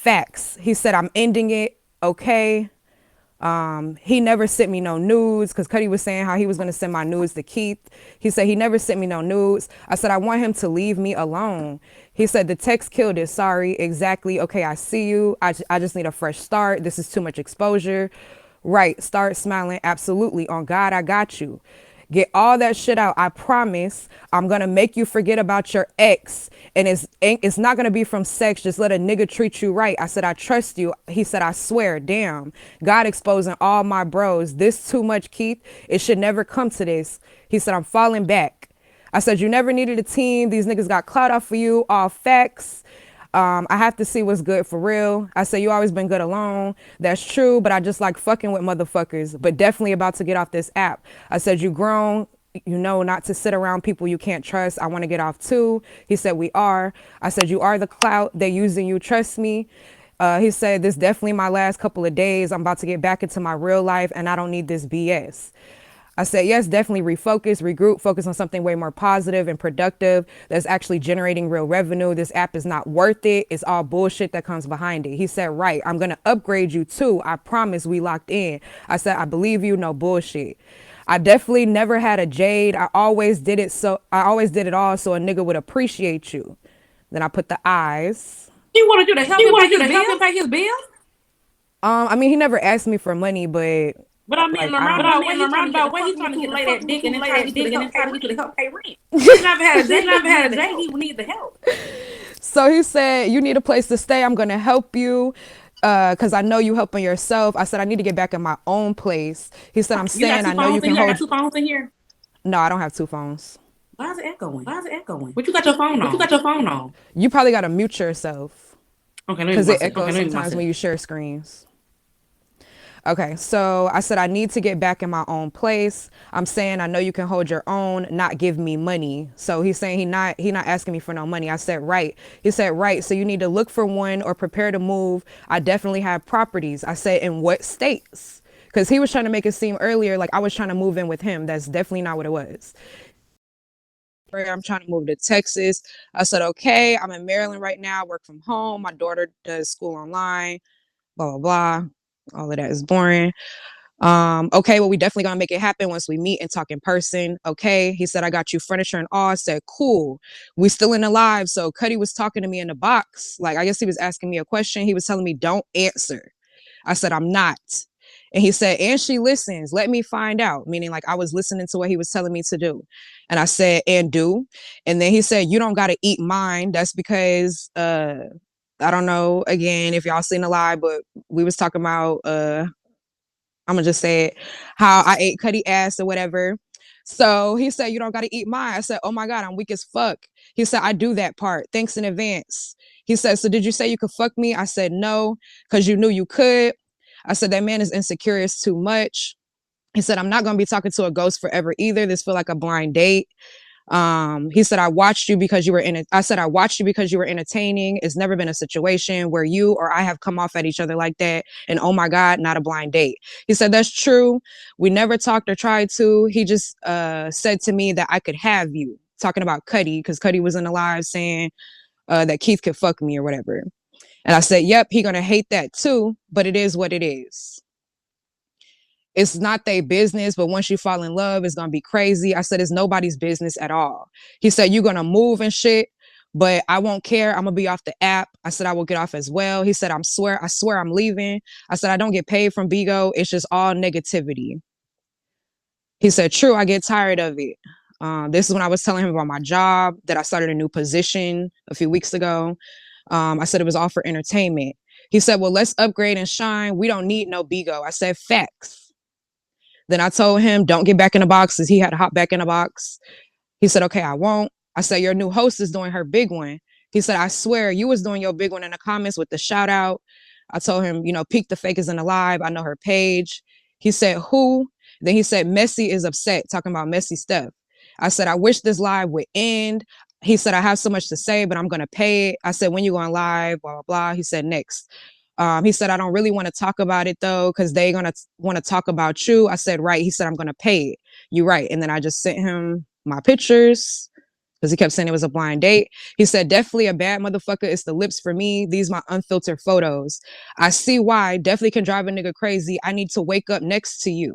facts. He said, I'm ending it. Okay. He never sent me no nudes because Cuddy was saying how he was going to send my nudes to Keith. He said he never sent me no nudes. I said, I want him to leave me alone. He said, the text killed it. Sorry. Exactly. Okay, I see you. I just need a fresh start. This is too much exposure. Right. Start smiling. Absolutely. On God, I got you. Get all that shit out. I promise I'm gonna make you forget about your ex. And it's not gonna be from sex. Just let a nigga treat you right. I said, I trust you. He said, I swear, damn. God exposing all my bros. This too much, Keith. It should never come to this. He said, I'm falling back. I said, you never needed a team. These niggas got clout off for you. All facts. I have to see what's good for real. I say you always been good alone. That's true, but I just like fucking with motherfuckers. But definitely about to get off this app. I said you grown, you know, not to sit around people you can't trust. I want to get off too. He said we are. I said you are the clout. They using you. Trust me. He said this definitely my last couple of days. I'm about to get back into my real life, and I don't need this BS. I said, yes, definitely refocus, regroup, focus on something way more positive and productive that's actually generating real revenue. This app is not worth it. It's all bullshit that comes behind it. He said, right, I'm going to upgrade you too. I promise we locked in. I said, I believe you, no bullshit. I definitely never had a Jade. I always did it all so a nigga would appreciate you. Then I put the eyes. You wanted you to help him pay his bill? I mean, he never asked me for money, but But I mean, like, in a I don't. roundabout way, he's trying to get the fuck with you to lay that dick and then try to get you to help pay rent. He never had a J. He never had a J. He would need the help. So he said, you need a place to stay. I'm going to help you because I know you helping yourself. I said, I need to get back in my own place. He said, I'm You got saying, two I know you phones in can here. I hold. got two phones in here. No, I don't have two phones. Why is it echoing? Why is it echoing? But you got your phone on. But you got your phone on. You probably got to mute yourself Okay, let me because it myself. echoes sometimes when you share screens. Okay, so I said, I need to get back in my own place. I'm saying, I know you can hold your own, not give me money. So he's saying he not asking me for no money. I said, right. He said, right. So you need to look for one or prepare to move. I definitely have properties. I said, in what states? Because he was trying to make it seem earlier like I was trying to move in with him. That's definitely not what it was. I'm trying to move to Texas. I said, okay, I'm in Maryland right now, work from home. My daughter does school online, blah, blah, blah. All of that is boring. Okay, well, we definitely gonna make it happen once we meet and talk in person. Okay. He said, I got you furniture and all. I said, cool. We still in the live. So Cuddy was talking to me in the box. Like, I guess he was asking me a question. He was telling me, don't answer. I said, I'm not. And he said, and she listens. Let me find out. Meaning, like, I was listening to what he was telling me to do. And I said, and do. And then he said, you don't got to eat mine. That's because, I don't know, again, if y'all seen the live, but we was talking about, I'm gonna just say it, how I ate Cuddy ass or whatever. So he said, you don't got to eat mine. I said, oh my God, I'm weak as fuck. He said, I do that part. Thanks in advance. He said, so did you say you could fuck me? I said, no, because you knew you could. I said, that man is insecure. It's too much. He said, I'm not going to be talking to a ghost forever either. This feel like a blind date. He said, I watched you because you were in it. I said, I watched you because you were entertaining. It's never been a situation where you or I have come off at each other like that. And oh my God, not a blind date. He said, that's true. We never talked or tried to. He just said to me that I could have you, talking about Cuddy, because Cuddy was in the live saying that Keith could fuck me or whatever. And I said, yep, he gonna hate that too, but it is what it is. It's not their business, but once you fall in love, it's gonna be crazy. I said, it's nobody's business at all. He said, you're gonna move and shit, but I won't care. I'm gonna be off the app. I said, I will get off as well. He said, I swear I'm leaving. I said, I don't get paid from Bigo. It's just all negativity. He said, true, I get tired of it. This is when I was telling him about my job, that I started a new position a few weeks ago. I said it was all for entertainment. He said, well, let's upgrade and shine. We don't need no Bigo. I said, facts. Then I told him, don't get back in the box, because he had to hop back in the box. He said, okay, I won't. I said, your new host is doing her big one. He said, I swear you was doing your big one in the comments with the shout out. I told him, peek the fakers in the live. I know her page. He said, who? Then he said, Messi is upset, talking about messy stuff. I said, I wish this live would end. He said, I have so much to say, but I'm going to pay it. I said, when you going live, blah, blah, blah. He said, next. He said, I don't really want to talk about it though, because they're going to want to talk about you. I said, right. He said, I'm going to pay it. You're right. And then I just sent him my pictures, because he kept saying it was a blind date. He said, definitely a bad motherfucker. It's the lips for me. These my unfiltered photos. I see why. Definitely can drive a nigga crazy. I need to wake up next to you.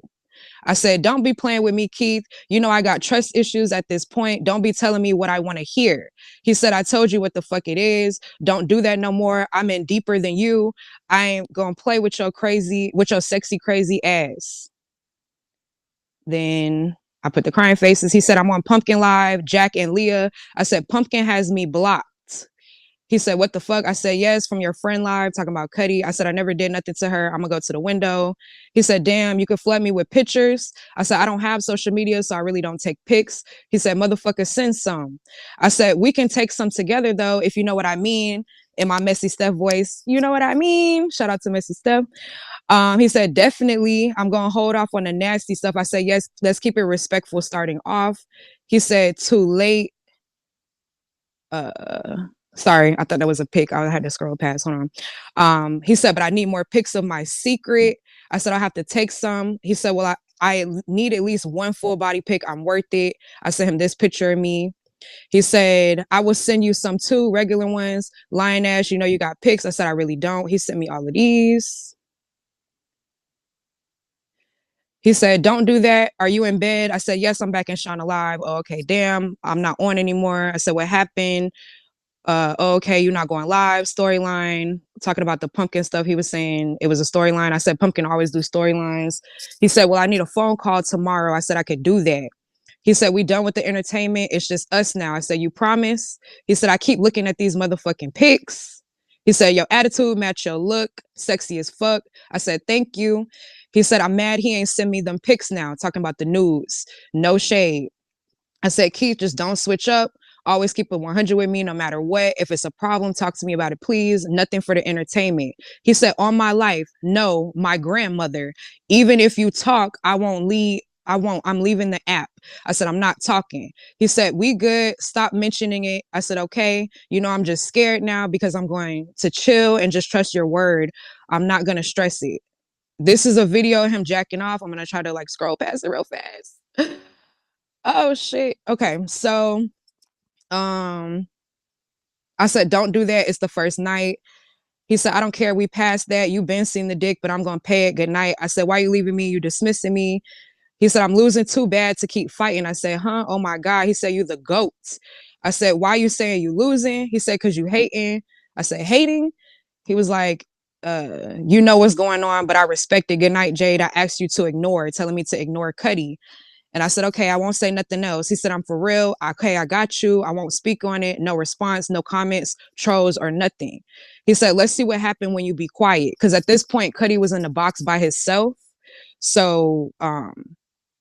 I said, don't be playing with me, Keith. You know, I got trust issues at this point. Don't be telling me what I want to hear. He said, I told you what the fuck it is. Don't do that no more. I'm in deeper than you. I ain't gonna play with your sexy, crazy ass. Then I put the crying faces. He said, I'm on Pumpkin Live, Jack and Liyah. I said, Pumpkin has me blocked. He said, what the fuck? I said, yes, from your friend live, talking about Cuddy. I said, I never did nothing to her. I'm gonna go to the window. He said, damn, you could flood me with pictures. I said, I don't have social media, so I really don't take pics. He said, motherfucker, send some. I said, we can take some together though, if you know what I mean. In my Messy Steph voice, you know what I mean? Shout out to Messy Steph. He said, definitely, I'm gonna hold off on the nasty stuff. I said, yes, let's keep it respectful starting off. He said, too late. Sorry, I thought that was a pic. I had to scroll past. Hold on. He said, but I need more pics of my secret. I said, I'll have to take some. He said, well, I need at least one full body pic. I'm worth it. I sent him this picture of me. He said, I will send you some too, regular ones. Lion Ash, you know you got pics. I said, I really don't. He sent me all of these. He said, don't do that. Are you in bed? I said, yes, I'm back in Shauna Live. Oh, okay, damn, I'm not on anymore. I said, what happened? Oh, okay, you're not going live. Storyline, talking about the pumpkin stuff. He was saying it was a storyline. I said, Pumpkin always do storylines. He said, well, I need a phone call tomorrow. I said, I could do that. He said, we done with the entertainment. It's just us now. I said, you promise? He said, I keep looking at these motherfucking pics. He said, your attitude match your look. Sexy as fuck. I said, thank you. He said, I'm mad he ain't send me them pics now. Talking about the news. No shade. I said, Keith, just don't switch up. Always keep it 100 with me no matter what. If it's a problem, talk to me about it, please. Nothing for the entertainment. He said, on my life, no, my grandmother. Even if you talk, I won't leave. I'm leaving the app. I said, I'm not talking. He said, we good. Stop mentioning it. I said, okay. You know, I'm just scared now because I'm going to chill and just trust your word. I'm not going to stress it. This is a video of him jacking off. I'm going to try to like scroll past it real fast. Oh shit. Okay. So I said, don't do that. It's the first night. He said, I don't care. We passed that. You've been seeing the dick, but I'm gonna pay it. Good night. I said, why are you leaving me? You dismissing me. He said, I'm losing too bad to keep fighting. I said, huh? Oh my God. He said, you the goat. I said, why you saying you losing? He said, cause you hating. I said, hating? He was like, you know what's going on, but I respect it. Good night, Jade. I asked you to ignore, telling me to ignore Cuddy. And I said, okay, I won't say nothing else. He said, I'm for real. Okay, I got you. I won't speak on it. No response, no comments, trolls, or nothing. He said, let's see what happened when you be quiet. Because at this point, Cuddy was in the box by himself. So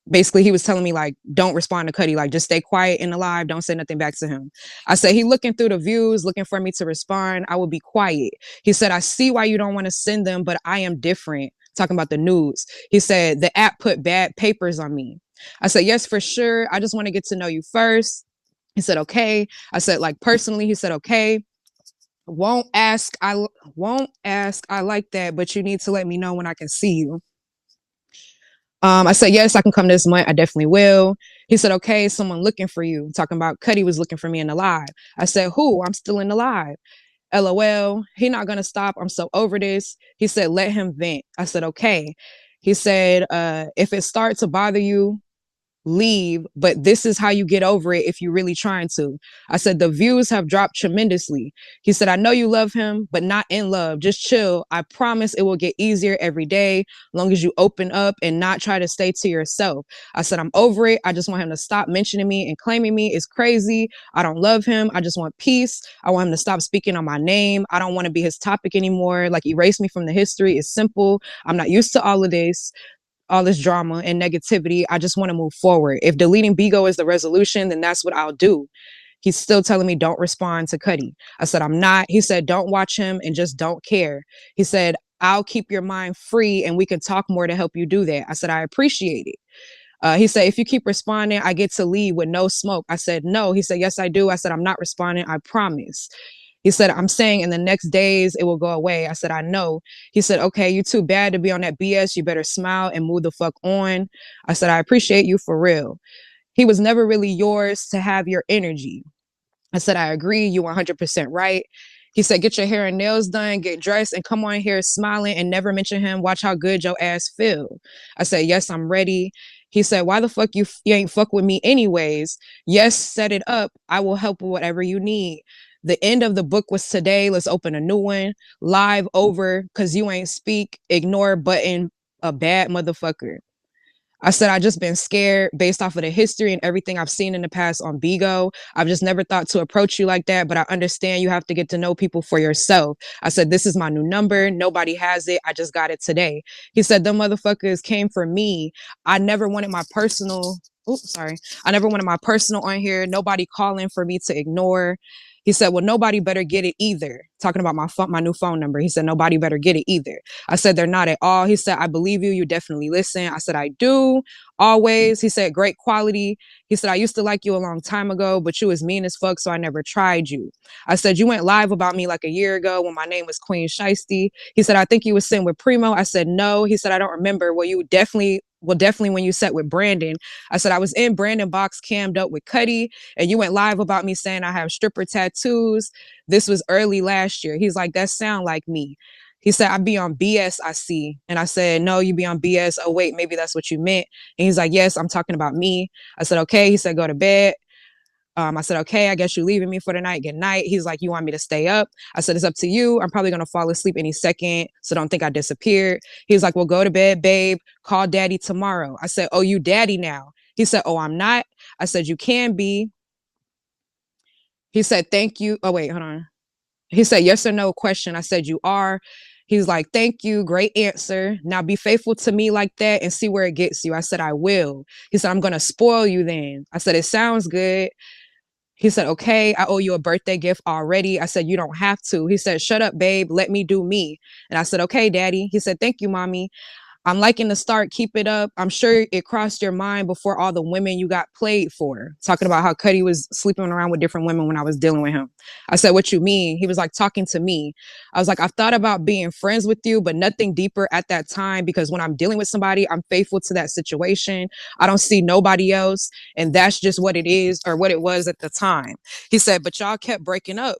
basically he was telling me like, don't respond to Cuddy, like just stay quiet in the live, don't say nothing back to him. I said, he looking through the views, looking for me to respond. I will be quiet. He said, I see why you don't want to send them, but I am different. Talking about the news. He said, the app put bad papers on me. I said, yes, for sure. I just want to get to know you first. He said, okay. I said, like personally, he said, okay. Won't ask. I like that, but you need to let me know when I can see you. I said, yes, I can come this month. I definitely will. He said, okay, someone looking for you. Talking about Cuddy was looking for me in the live. I said, who? I'm still in the live. LOL. He not going to stop. I'm so over this. He said, let him vent. I said, okay. He said, if it starts to bother you, leave, but this is how you get over it if you're really trying to. I said, the views have dropped tremendously. He said, I know you love him, but not in love. Just chill. I promise it will get easier every day, long as you open up and not try to stay to yourself. I said, I'm over it. I just want him to stop mentioning me and claiming me. It's crazy. I don't love him. I just want peace. I want him to stop speaking on my name. I don't want to be his topic anymore. Like, erase me from the history. It's simple. I'm not used to all of this. All this drama and negativity. I just want to move forward. If deleting Bigo is the resolution, then that's what I'll do. He's still telling me don't respond to Cuddy. I said, I'm not. He said, don't watch him and just don't care. He said, I'll keep your mind free and we can talk more to help you do that. I said, I appreciate it. He said, if you keep responding, I get to leave with no smoke. I said, no. He said, yes, I do. I said, I'm not responding. I promise. He said, I'm saying in the next days, it will go away. I said, I know. He said, okay, you too bad to be on that BS. You better smile and move the fuck on. I said, I appreciate you for real. He was never really yours to have your energy. I said, I agree. You 100% right. He said, get your hair and nails done, get dressed, and come on here smiling and never mention him. Watch how good your ass feel. I said, yes, I'm ready. He said, why the fuck you ain't fuck with me anyways? Yes, set it up. I will help with whatever you need. The end of the book was today. Let's open a new one. Live over because you ain't speak. Ignore button. A bad motherfucker. I said, I just been scared based off of the history and everything I've seen in the past on Bigo. I've just never thought to approach you like that, but I understand you have to get to know people for yourself. I said, this is my new number. Nobody has it. I just got it today. He said, them motherfuckers came for me. I never wanted my personal. Oops, sorry. I never wanted my personal on here. Nobody calling for me to ignore. He said, well, nobody better get it either. Talking about my new phone number. He said, nobody better get it either. I said, they're not at all. He said, I believe you. You definitely listen. I said, I do. Always. He said, great quality. He said, I used to like you a long time ago, but you was mean as fuck, so I never tried you. I said, you went live about me like a year ago when my name was Queen Shiesty. He said, I think you was sitting with Primo. I said, no. He said, I don't remember. Definitely when you sat with Brandon. I said, I was in Brandon box cammed up with Cuddy, and you went live about me saying I have stripper tattoos. This was early last year. He's like, that sound like me. He said, I be on BS, I see. And I said, no, you be on BS. Oh, wait, maybe that's what you meant. And he's like, yes, I'm talking about me. I said, okay. He said, go to bed. I said, okay, I guess you're leaving me for the night. Good night. He's like, you want me to stay up? I said, it's up to you. I'm probably going to fall asleep any second. So don't think I disappeared. He's like, well, go to bed, babe. Call daddy tomorrow. I said, oh, you daddy now. He said, oh, I'm not. I said, you can be. He said, thank you. Oh, wait, hold on. He said, yes or no question. I said, you are. He's like, thank you. Great answer. Now be faithful to me like that and see where it gets you. I said, I will. He said, I'm going to spoil you then. I said, it sounds good. He said, okay, I owe you a birthday gift already. I said, you don't have to. He said, shut up, babe. Let me do me. And I said, okay, daddy. He said, thank you, mommy. I'm liking the start. Keep it up. I'm sure it crossed your mind before all the women you got played for. Talking about how Cuddy was sleeping around with different women when I was dealing with him. I said, what you mean? He was like talking to me. I was like, I've thought about being friends with you, but nothing deeper at that time because when I'm dealing with somebody, I'm faithful to that situation. I don't see nobody else. And that's just what it is or what it was at the time. He said, but y'all kept breaking up.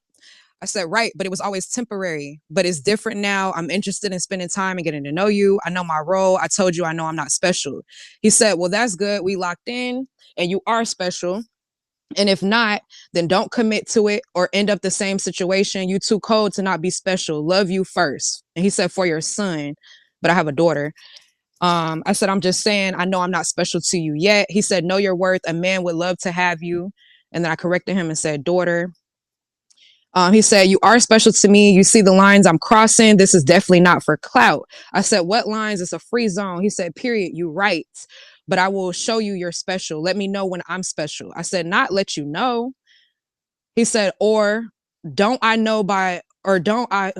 I said, right, but it was always temporary, but it's different now. I'm interested in spending time and getting to know you. I know my role. I told you I know I'm not special. He said, well, that's good. We locked in and you are special. And if not, then don't commit to it or end up the same situation. You too cold to not be special. Love you first. And he said, for your son, but I have a daughter. I said, I'm just saying, I know I'm not special to you yet. He said, know your worth. A man would love to have you. And then I corrected him and said, daughter. He said, you are special to me. You see the lines I'm crossing. This is definitely not for clout. I said, what lines? It's a free zone. He said, period. You right. But I will show you you're special. Let me know when I'm special. I said, not let you know. He said, or don't I know by, or don't I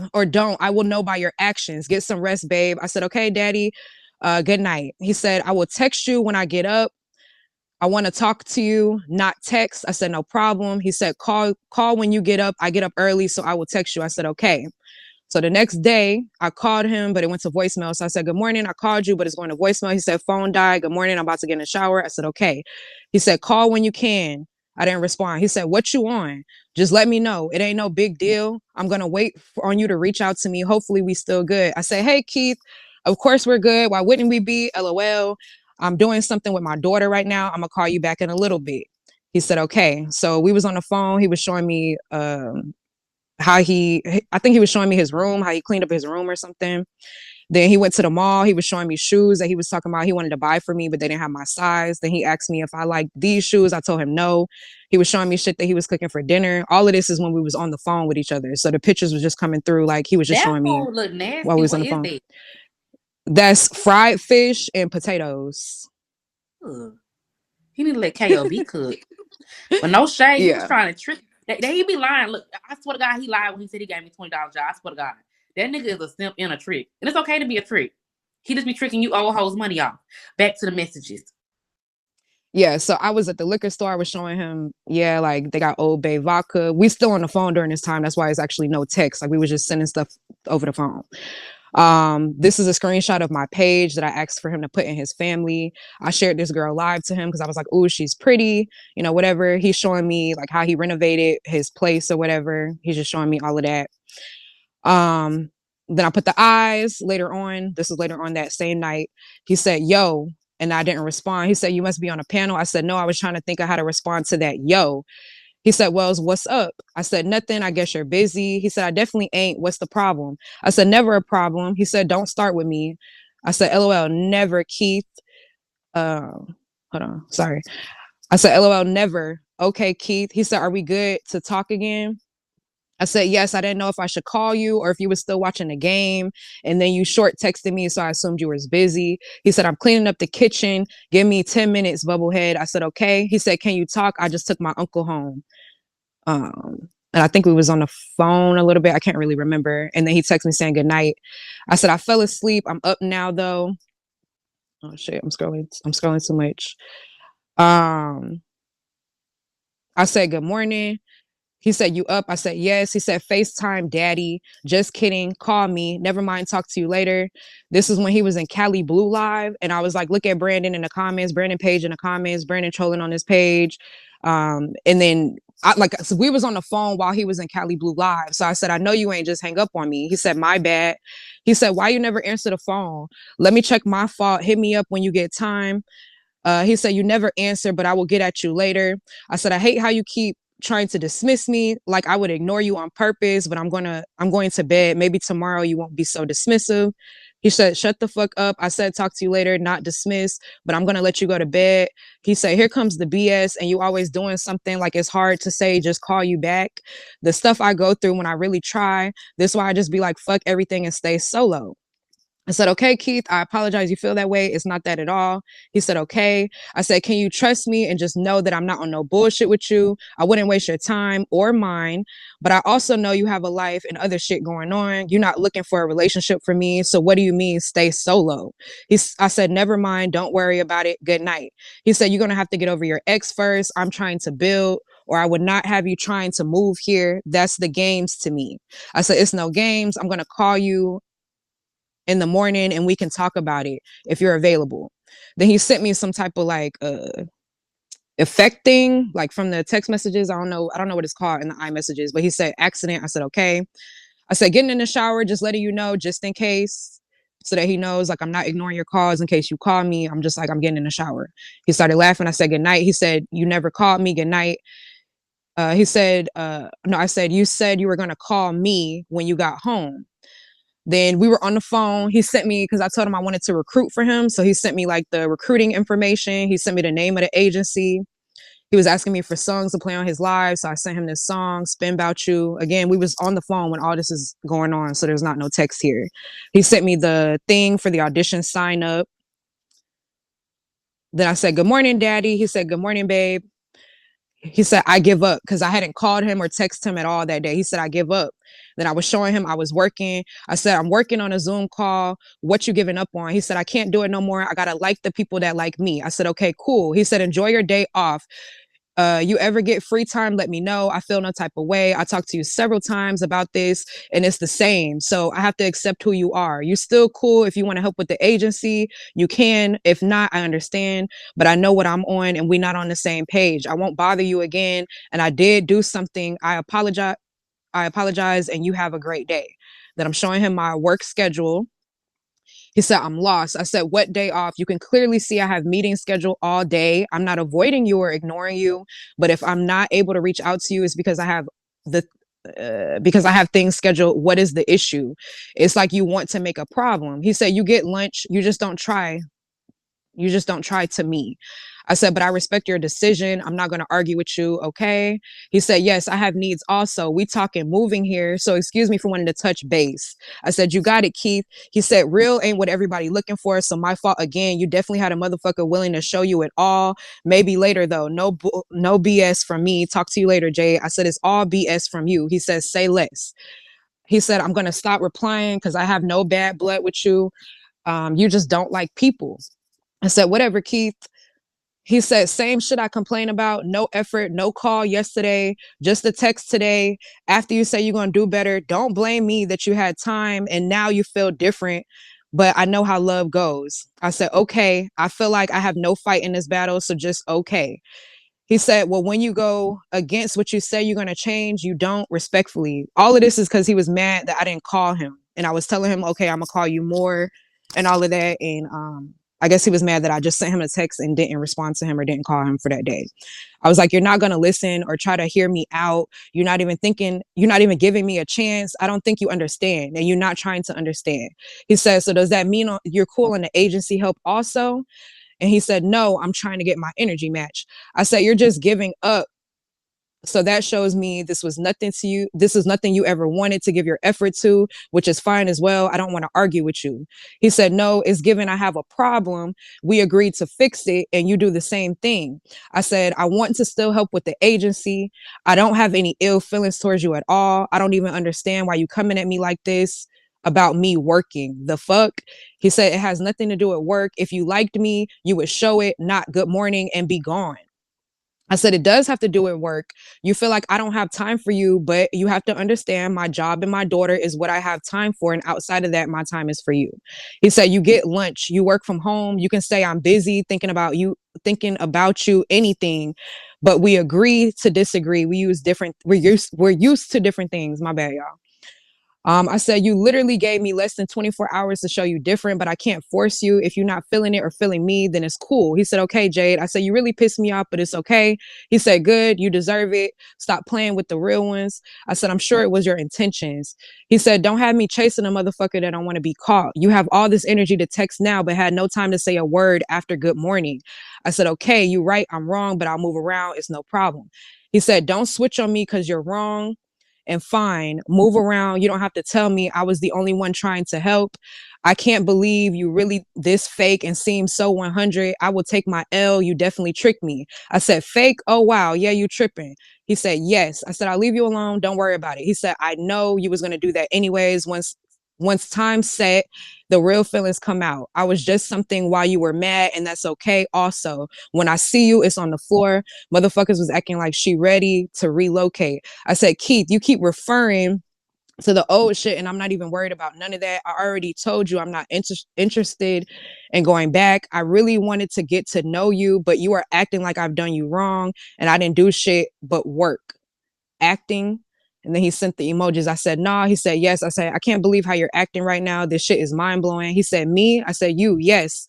will know by your actions. Get some rest, babe. I said, okay, daddy. Good night. He said, I will text you when I get up. I want to talk to you, not text. I said, no problem. He said, call when you get up. I get up early, so I will text you. I said, okay. So the next day I called him, but it went to voicemail. So I said, good morning. I called you, but it's going to voicemail. He said, phone died. Good morning. I'm about to get in the shower. I said, okay. He said, call when you can. I didn't respond. He said, what you on? Just let me know. It ain't no big deal. I'm going to wait on you to reach out to me. Hopefully we still good. I said, hey, Keith, of course we're good. Why wouldn't we be? LOL. I'm doing something with my daughter right now. I'm going to call you back in a little bit. He said, okay. So we was on the phone. He was showing me I think he was showing me his room, how he cleaned up his room or something. Then he went to the mall. He was showing me shoes that he was talking about he wanted to buy for me, but they didn't have my size. Then he asked me if I liked these shoes. I told him no. He was showing me shit that he was cooking for dinner. All of this is when we was on the phone with each other. So the pictures was just coming through. Like he was just That showing me food look while we nasty. was on What the is phone. that? That's fried fish and potatoes. Ugh. He need to let KOB cook. But no shade. He was Yeah. trying to trick. He be lying. Look, I swear to God, he lied when he said he gave me $20 job. I swear to God. That nigga is a simp and a trick. And it's okay to be a trick. He just be tricking you old hoes money off. Back to the messages. Yeah, so I was at the liquor store. I was showing him, yeah, like they got Old Bay vodka. We still on the phone during this time. That's why it's actually no text. Like we was just sending stuff over the phone. This is a screenshot of my page that I asked for him to put in his family. I shared this girl live to him because I was like, oh, she's pretty, you know, whatever. He's showing me like how he renovated his place or whatever. He's just showing me all of that. Um, then I put the eyes later on. This is later on that same night. He said, yo, and I didn't respond. He said, you must be on a panel. I said, no, I was trying to think of how to respond to that. Yo. He said, Wells, what's up? I said, nothing. I guess you're busy. He said, I definitely ain't. What's the problem? I said, never a problem. He said, don't start with me. I said, LOL, never, Keith. Hold on. Sorry. I said, LOL, never. Okay, Keith. He said, are we good to talk again? I said, yes, I didn't know if I should call you or if you were still watching the game. And then you short texted me, so I assumed you was busy. He said, I'm cleaning up the kitchen. Give me 10 minutes, bubblehead. I said, okay. He said, can you talk? I just took my uncle home. And I think we was on the phone a little bit. I can't really remember. And then he texted me saying good night. I said, I fell asleep. I'm up now though. Oh shit, I'm scrolling too much. I said good morning. He said, you up? I said, yes. He said, FaceTime daddy. Just kidding. Call me. Never mind. Talk to you later. This is when he was in Cali Blue Live. And I was like, look at Brandon in the comments, Brandon Page in the comments, Brandon trolling on his page. And then so we was on the phone while he was in Cali Blue Live. So I said, I know you ain't just hang up on me. He said, my bad. He said, why you never answer the phone? Let me check my fault. Hit me up when you get time. He said, you never answer, but I will get at you later. I said, I hate how you keep trying to dismiss me. Like I would ignore you on purpose, but I'm going to bed. Maybe tomorrow you won't be so dismissive. He said, shut the fuck up. I said, talk to you later, not dismiss, but I'm going to let you go to bed. He said, here comes the BS and you always doing something like it's hard to say, just call you back. The stuff I go through when I really try, this is why I just be like, fuck everything and stay solo. I said, okay, Keith, I apologize. You feel that way. It's not that at all. He said, okay. I said, can you trust me and just know that I'm not on no bullshit with you? I wouldn't waste your time or mine, but I also know you have a life and other shit going on. You're not looking for a relationship for me. So what do you mean stay solo? I said, never mind. Don't worry about it. Good night. He said, you're going to have to get over your ex first. I'm trying to build, or I would not have you trying to move here. That's the games to me. I said, it's no games. I'm going to call you in the morning and we can talk about it if you're available. Then he sent me some type of like effect thing, like from the text messages. I don't know what it's called in the iMessages, but he said accident. I said, okay. I said, getting in the shower, just letting you know, just in case, so that he knows, like, I'm not ignoring your calls in case you call me. I'm just like, I'm getting in the shower. He started laughing. I said, good night. He said, you never called me. Good night. He said, no, I said, you said you were going to call me when you got home. Then we were on the phone. He sent me, because I told him I wanted to recruit for him. So he sent me like the recruiting information. He sent me the name of the agency. He was asking me for songs to play on his live. So I sent him this song, Spin About You. Again, we was on the phone when all this is going on. So there's not no text here. He sent me the thing for the audition sign up. Then I said, good morning, daddy. He said, good morning, babe. He said, I give up, because I hadn't called him or texted him at all that day. He said, I give up. Then I was showing him I was working. I said, I'm working on a Zoom call. What you giving up on? He said, I can't do it no more. I got to like the people that like me. I said, okay, cool. He said, enjoy your day off. You ever get free time, let me know. I feel no type of way. I talked to you several times about this and it's the same. So I have to accept who you are. You're still cool. If you want to help with the agency, you can. If not, I understand, but I know what I'm on and we're not on the same page. I won't bother you again. And I did do something. I apologize and you have a great day. Then I'm showing him my work schedule. He said, I'm lost. I said, what day off? You can clearly see I have meetings scheduled all day. I'm not avoiding you or ignoring you. But if I'm not able to reach out to you, it's because I have things scheduled. What is the issue? It's like you want to make a problem. He said, you get lunch. You just don't try. You just don't try to me. I said, but I respect your decision. I'm not going to argue with you. Okay. He said, yes, I have needs also. We talking moving here. So excuse me for wanting to touch base. I said, you got it, Keith. He said, real ain't what everybody looking for. So my fault again. You definitely had a motherfucker willing to show you it all. Maybe later though. No BS from me. Talk to you later, Jade. I said, it's all BS from you. He says, say less. He said, I'm going to stop replying because I have no bad blood with you. You just don't like people. I said, whatever, Keith. He said, same shit I complain about. No effort, no call yesterday, just a text today. After you say you're going to do better, don't blame me that you had time and now you feel different. But I know how love goes. I said, okay, I feel like I have no fight in this battle. So just okay. He said, well, when you go against what you say you're going to change, you don't, respectfully. All of this is because he was mad that I didn't call him. And I was telling him, okay, I'm going to call you more and all of that. And I guess he was mad that I just sent him a text and didn't respond to him or didn't call him for that day. I was like, you're not going to listen or try to hear me out. You're not even thinking, you're not even giving me a chance. I don't think you understand. And you're not trying to understand. He said, so does that mean you're cool on the agency help also? And he said, no, I'm trying to get my energy match. I said, you're just giving up. So that shows me this was nothing to you. This is nothing you ever wanted to give your effort to, which is fine as well. I don't want to argue with you. He said, no, it's given I have a problem. We agreed to fix it and you do the same thing. I said, I want to still help with the agency. I don't have any ill feelings towards you at all. I don't even understand why you coming at me like this about me working. The fuck? He said, it has nothing to do with work. If you liked me, you would show it, not good morning and be gone. I said, it does have to do with work. You feel like I don't have time for you, but you have to understand my job and my daughter is what I have time for. And outside of that, my time is for you. He said, you get lunch, you work from home. You can say I'm busy thinking about you, anything, but we agree to disagree. We're used to different things. My bad, y'all. I said, you literally gave me less than 24 hours to show you different, but I can't force you. If you're not feeling it or feeling me, then it's cool. He said, okay, Jade. I said, you really pissed me off, but it's okay. He said, good. You deserve it. Stop playing with the real ones. I said, I'm sure it was your intentions. He said, don't have me chasing a motherfucker that don't want to be caught. You have all this energy to text now, but had no time to say a word after good morning. I said, okay, you're right. I'm wrong, but I'll move around. It's no problem. He said, don't switch on me because you're wrong and fine, move around. You don't have to tell me I was the only one trying to help. I can't believe you really this fake and seem so 100. I will take my L. You definitely tricked me. I said, fake? Oh, wow. Yeah, you tripping. He said, yes. I said, I'll leave you alone. Don't worry about it. He said, I know you was going to do that anyways. Once time's set, the real feelings come out. I was just something while you were mad, and that's okay. Also, when I see you, it's on the floor. Motherfuckers was acting like she ready to relocate. I said, Keith, you keep referring to the old shit, and I'm not even worried about none of that. I already told you I'm not interested in going back. I really wanted to get to know you, but you are acting like I've done you wrong, and I didn't do shit but work. Acting. And then he sent the emojis. I said, nah. He said, yes. I said, I can't believe how you're acting right now. This shit is mind blowing. He said, me? I said, you? Yes.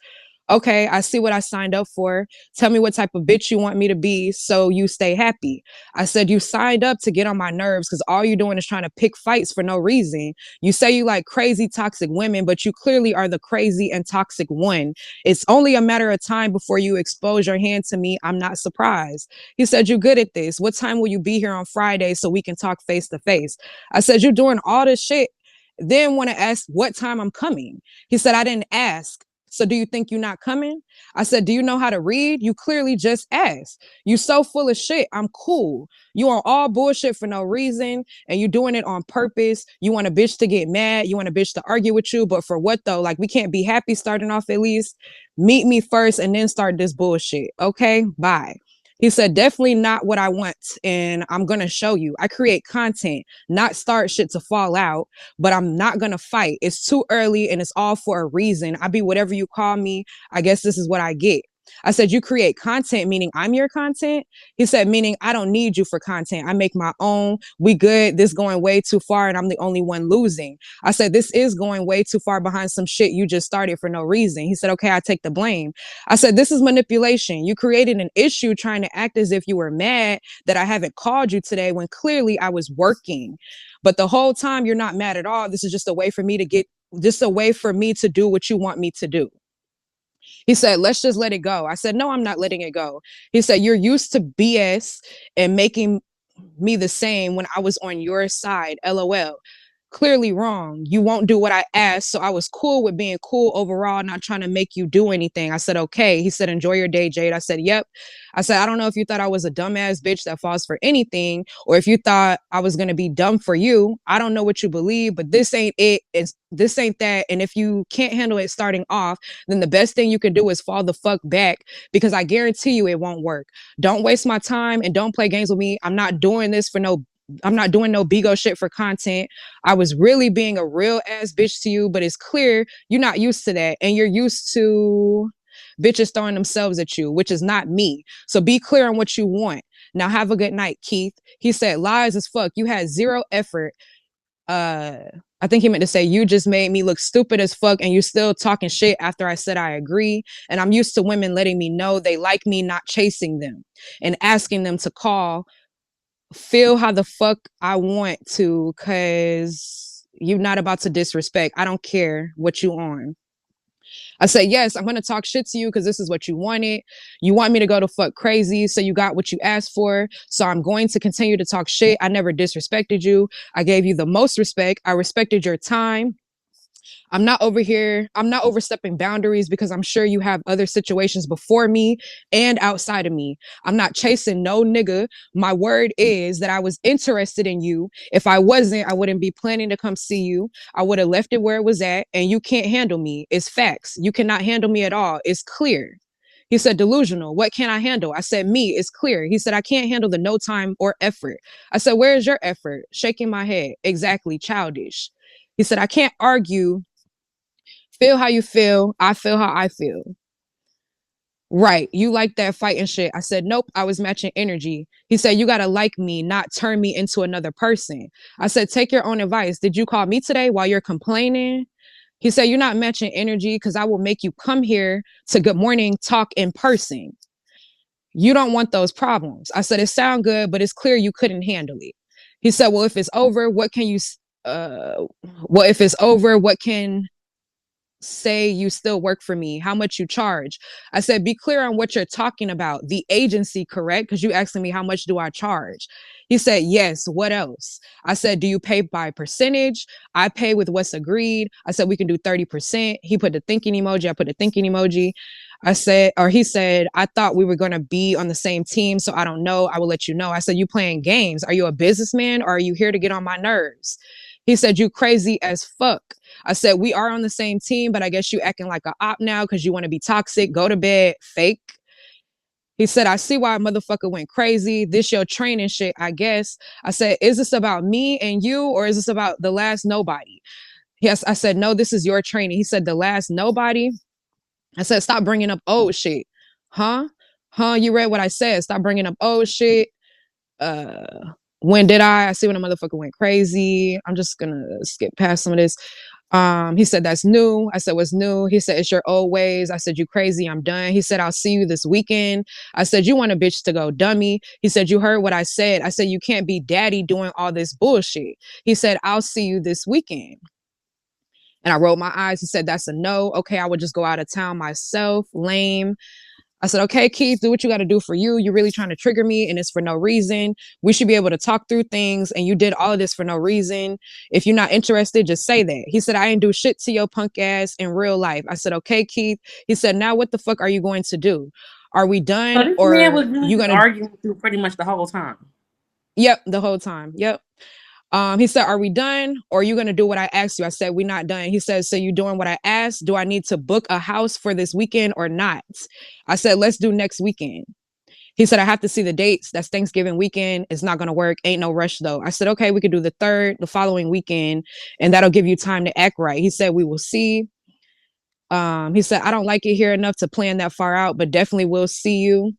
Okay, I see what I signed up for. Tell me what type of bitch you want me to be so you stay happy. I said, you signed up to get on my nerves because all you're doing is trying to pick fights for no reason. You say you like crazy, toxic women, but you clearly are the crazy and toxic one. It's only a matter of time before you expose your hand to me. I'm not surprised. He said, you're good at this. What time will you be here on Friday so we can talk face to face? I said, you're doing all this shit, then want to ask what time I'm coming. He said, I didn't ask. So do you think you're not coming? I said, do you know how to read? You clearly just asked. You so full of shit. I'm cool. You on all bullshit for no reason, and you doing it on purpose. You want a bitch to get mad. You want a bitch to argue with you. But for what though? Like, we can't be happy starting off at least. Meet me first and then start this bullshit. Okay, bye. He said, definitely not what I want. And I'm going to show you. I create content, not start shit to fall out, but I'm not going to fight. It's too early and it's all for a reason. I be whatever you call me. I guess this is what I get. I said, you create content, meaning I'm your content. He said, meaning I don't need you for content. I make my own. We good. This going way too far and I'm the only one losing. I said, this is going way too far behind some shit you just started for no reason. He said, okay, I take the blame. I said, this is manipulation. You created an issue trying to act as if you were mad that I haven't called you today when clearly I was working. But the whole time you're not mad at all. This is just a way for me to do what you want me to do. He said, let's just let it go. I said, no, I'm not letting it go. He said, you're used to BS and making me the same when I was on your side. LOL. clearly wrong. You won't do what I asked. So I was cool with being cool overall, not trying to make you do anything. I said, okay. He said, enjoy your day, Jade. I said, yep. I said, I don't know if you thought I was a dumbass bitch that falls for anything, or if you thought I was going to be dumb for you. I don't know what you believe, but this ain't it. This ain't that. And if you can't handle it starting off, then the best thing you can do is fall the fuck back, because I guarantee you it won't work. Don't waste my time and don't play games with me. I'm not doing no bigo shit for content. I was really being a real ass bitch to you, but it's clear you're not used to that. And you're used to bitches throwing themselves at you, which is not me. So be clear on what you want. Now have a good night, Keith. He said, lies as fuck. You had zero effort. I think he meant to say, you just made me look stupid as fuck, and you still talking shit after I said I agree. And I'm used to women letting me know they like me, not chasing them and asking them to call, feel how the fuck I want to, cause you're not about to disrespect. I don't care what you on. I said, yes, I'm gonna talk shit to you because this is what you wanted. You want me to go to fuck crazy, so you got what you asked for. So I'm going to continue to talk shit. I never disrespected you. I gave you the most respect. I respected your time. I'm not overstepping boundaries because I'm sure you have other situations before me and outside of me. I'm not chasing no nigga. My word is that I was interested in you. If I wasn't, I wouldn't be planning to come see you. I would have left it where it was at, and you can't handle me. It's facts. You cannot handle me at all. It's clear. He said, delusional. What can I handle? I said, me. It's clear. He said, I can't handle the no time or effort. I said, where is your effort? Shaking my head. Exactly. Childish. He said, I can't argue. Feel how you feel. I feel how I feel. Right. You like that fighting shit. I said, nope, I was matching energy. He said, you got to like me, not turn me into another person. I said, take your own advice. Did you call me today while you're complaining? He said, you're not matching energy because I will make you come here to Good Morning talk in person. You don't want those problems. I said, it sound good, but it's clear you couldn't handle it. He said, well, if it's over, what can you, if it's over, what can say you still work for me, how much you charge? I said, be clear on what you're talking about. The agency, correct? Because you asking me how much do I charge? He said, yes. What else? I said, do you pay by percentage? I pay with what's agreed. I said, we can do 30%. He put the thinking emoji. I put the thinking emoji. He said, I thought we were going to be on the same team, so I don't know. I will let you know. I said, you playing games? Are you a businessman, or are you here to get on my nerves? He said, you crazy as fuck. I said, we are on the same team, but I guess you acting like a op now because you want to be toxic. Go to bed, fake. He said, I see why a motherfucker went crazy. This your training shit, I guess. I said, is this about me and you, or is this about the last nobody? Yes, I said, no, this is your training. He said, the last nobody? I said, stop bringing up old shit. Huh? You read what I said. Stop bringing up old shit. When did I see when a motherfucker went crazy? I'm just gonna skip past some of this. He said, that's new. I said, what's new? He said, it's your old ways. I said, you crazy. I'm done. He said, I'll see you this weekend. I said, you want a bitch to go dummy. He said, you heard what I said. I said, you can't be daddy doing all this bullshit. He said, I'll see you this weekend. And I rolled my eyes. He said, that's a no. Okay, I would just go out of town myself. Lame. I said, okay, Keith, do what you got to do for you. You're really trying to trigger me, and it's for no reason. We should be able to talk through things, and you did all of this for no reason. If you're not interested, just say that. He said, I ain't do shit to your punk ass in real life. I said, okay, Keith. He said, now what the fuck are you going to do? Are we So done, this man or was really you just gonna? arguing with you pretty much the whole time. Yep, the whole time. Yep. He said, are we done, or are you going to do what I asked you? I said, we're not done. He said, so you doing what I asked? Do I need to book a house for this weekend or not? I said, let's do next weekend. He said, I have to see the dates. That's Thanksgiving weekend. It's not going to work. Ain't no rush though. I said, okay, we could do the 3rd, the following weekend, and that'll give you time to act right. He said, we will see. He said, I don't like it here enough to plan that far out, but definitely will see you.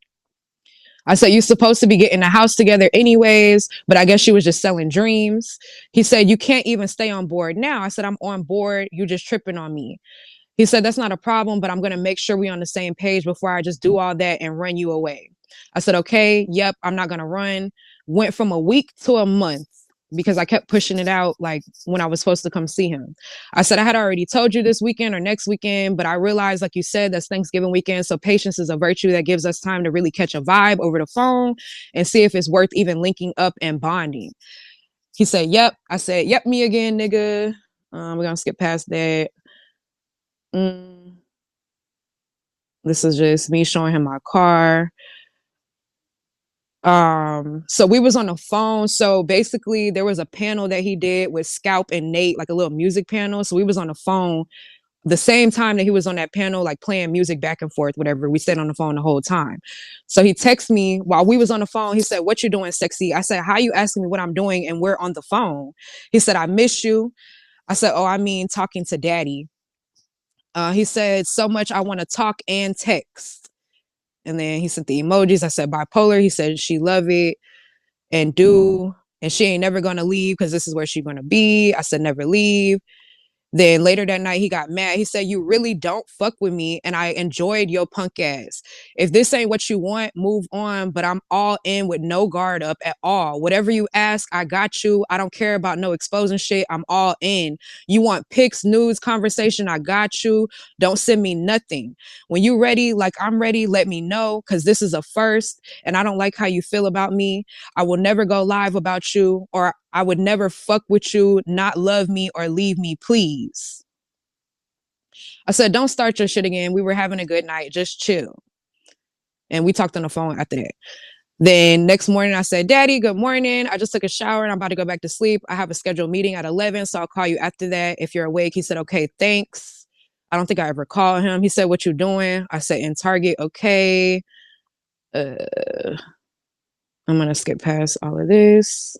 I said, you're supposed to be getting a house together anyways, but I guess she was just selling dreams. He said, you can't even stay on board now. I said, I'm on board. You just tripping on me. He said, that's not a problem, but I'm going to make sure we're on the same page before I just do all that and run you away. I said, okay, yep, I'm not going to run. Went from a week to a month because I kept pushing it out like when I was supposed to come see him. I said, I had already told you this weekend or next weekend, but I realized, like you said, that's Thanksgiving weekend. So patience is a virtue that gives us time to really catch a vibe over the phone and see if it's worth even linking up and bonding. He said, yep. I said, yep, me again, nigga. We're gonna skip past that. Mm, this is just me showing him my car. So we was on the phone. So basically there was a panel that he did with Scalp and Nate, like a little music panel. So we was on the phone the same time that he was on that panel, like playing music back and forth, whatever. We stayed on the phone the whole time. So he texted me while we was on the phone. He said, what you doing, sexy? I said, how you asking me what I'm doing and we're on the phone? He said, I miss you. I said, oh, I mean talking to daddy. He said, so much I want to talk and text. And then he sent the emojis. I said, bipolar. He said, she love it and do. And she ain't never gonna leave because this is where she gonna be. I said, never leave. Then later that night, he got mad. He said, you really don't fuck with me. And I enjoyed your punk ass. If this ain't what you want, move on. But I'm all in with no guard up at all. Whatever you ask, I got you. I don't care about no exposing shit. I'm all in. You want pics, news, conversation, I got you. Don't send me nothing. When you ready, like I'm ready, let me know. Cause this is a first. And I don't like how you feel about me. I will never go live about you, or I would never fuck with you, not love me, or leave me, please. I said, don't start your shit again. We were having a good night. Just chill. And we talked on the phone after that. Then next morning, I said, Daddy, good morning. I just took a shower and I'm about to go back to sleep. I have a scheduled meeting at 11, so I'll call you after that if you're awake. He said, okay, thanks. I don't think I ever called him. He said, what you doing? I said, in Target, okay. I'm going to skip past all of this.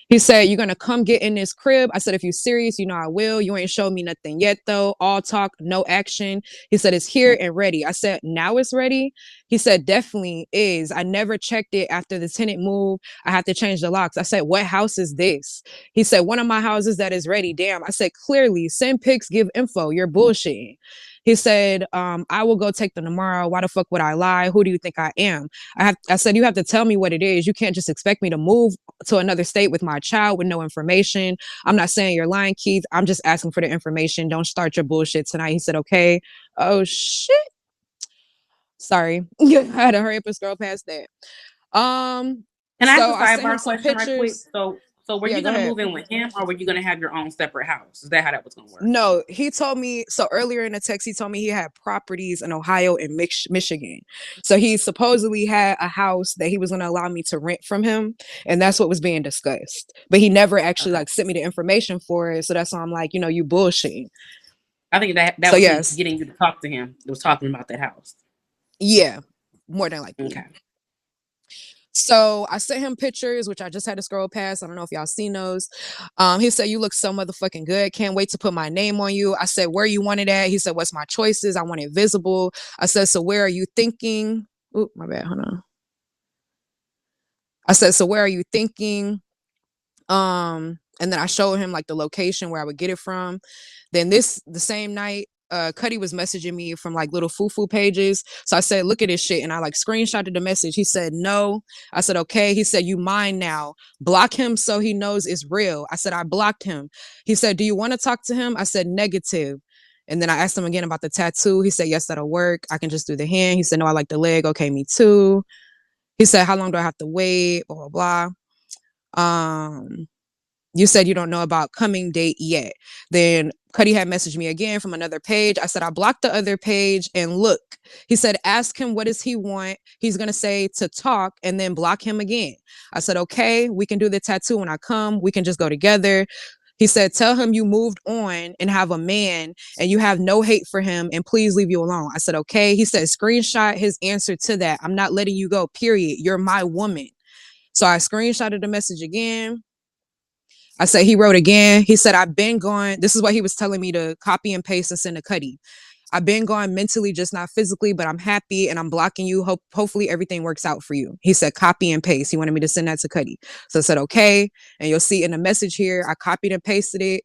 He said, you're going to come get in this crib. I said, if you're serious, you know I will. You ain't showed me nothing yet, though. All talk, no action. He said, it's here and ready. I said, now it's ready? He said, definitely is. I never checked it after the tenant moved. I have to change the locks. I said, what house is this? He said, one of my houses that is ready. Damn. I said, clearly, send pics, give info. You're bullshitting. He said, I will go take them tomorrow. Why the fuck would I lie? Who do you think I am? I said, you have to tell me what it is. You can't just expect me to move to another state with my child with no information. I'm not saying you're lying, Keith. I'm just asking for the information. Don't start your bullshit tonight. He said, okay. Oh, shit. Sorry. I had to hurry up and scroll past that. Can I ask So a I sent him sidebar some question right quick? pictures. So were Yeah, you go gonna ahead. move in with him, or were you gonna have your own separate house? Is that how that was gonna work? No, he told me so earlier in the text. He told me he had properties in Ohio and Michigan. So he supposedly had a house that he was going to allow me to rent from him, and that's what was being discussed. But he never actually Okay. like sent me the information for it. So that's why I'm like, you bullshitting. I think that So was him yes, getting you to talk to him. It was talking about that house. yeah, more than likely. Okay. So I sent him pictures, which I just had to scroll past. I don't know if y'all seen those. He said, you look so motherfucking good. Can't wait to put my name on you. I said, where you want it at? He said, what's my choices? I want it visible. I said, so where are you thinking? Oh, my bad. Hold on. I said, so where are you thinking? And then I showed him like the location where I would get it from. Then the same night, Cuddy was messaging me from like little foo pages. So I said, look at this shit. And I like screenshotted the message. He said, no. I said, okay. He said, you mine now. Block him so he knows it's real. I said, I blocked him. He said, do you want to talk to him? I said, negative. And then I asked him again about the tattoo. He said, yes, that'll work. I can just do the hand. He said, no, I like the leg. Okay, me too. He said, how long do I have to wait? Blah, blah, blah. You said you don't know about coming date yet. Then Cuddy had messaged me again from another page. I said, I blocked the other page and look. He said, ask him what does he want. He's going to say to talk and then block him again. I said, okay, we can do the tattoo when I come. We can just go together. He said, tell him you moved on and have a man and you have no hate for him and please leave you alone. I said, okay. He said, screenshot his answer to that. I'm not letting you go, period. You're my woman. So I screenshotted the message again. I said, he wrote again. He said, I've been going. This is what he was telling me to copy and paste and send to Cuddy. I've been going mentally, just not physically, but I'm happy and I'm blocking you. Hopefully everything works out for you. He said, copy and paste. He wanted me to send that to Cuddy. So I said, okay. And you'll see in the message here, I copied and pasted it.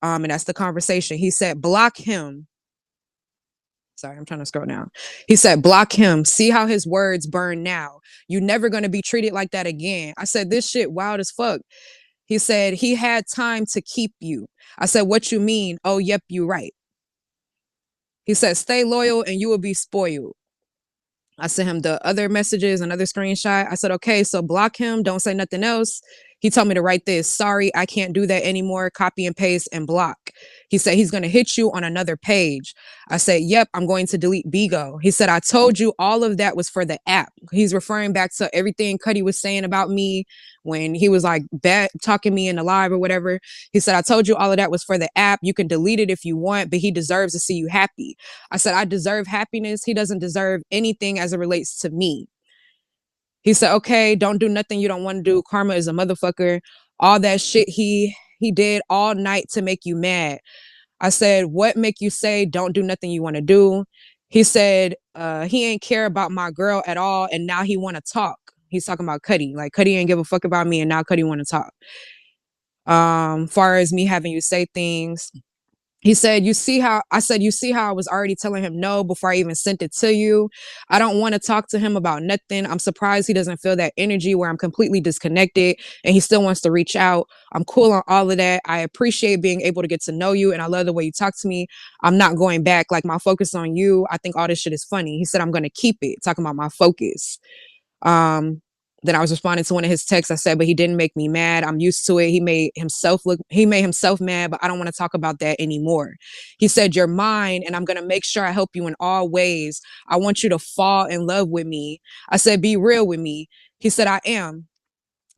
And that's the conversation. He said, block him. Sorry, I'm trying to scroll down. He said, block him. See how his words burn now. You're never going to be treated like that again. I said, this shit wild as fuck. He said, he had time to keep you. I said, what you mean? Oh, yep, you right. He said, stay loyal and you will be spoiled. I sent him the other messages, another screenshot. I said, okay, so block him. Don't say nothing else. He told me to write this. Sorry, I can't do that anymore. Copy and paste and block. He said he's going to hit you on another page. I said, yep, I'm going to delete Bigo. He said, I told you all of that was for the app. He's referring back to everything Cuddy was saying about me when he was like bad talking me in the live or whatever. He said, I told you all of that was for the app. You can delete it if you want, but he deserves to see you happy. I said, I deserve happiness. He doesn't deserve anything as it relates to me. He said, okay, don't do nothing you don't want to do. Karma is a motherfucker. All that shit he did all night to make you mad. I said, what make you say don't do nothing you want to do? He said, he ain't care about my girl at all, and now he want to talk. He's talking about Cuddy. Like Cuddy ain't give a fuck about me, and now Cuddy want to talk. Far as me having you say things, he said, you see how I said, you see how I was already telling him no before I even sent it to you. I don't want to talk to him about nothing. I'm surprised he doesn't feel that energy where I'm completely disconnected and he still wants to reach out. I'm cool on all of that. I appreciate being able to get to know you and I love the way you talk to me. I'm not going back. Like my focus on you. I think all this shit is funny. He said, I'm going to keep it. Talking about my focus. Um, then I was responding to one of his texts. I said, but he didn't make me mad. I'm used to it. He made himself mad, but I don't want to talk about that anymore. He said, you're mine and I'm going to make sure I help you in all ways. I want you to fall in love with me. I said, be real with me. He said, I am.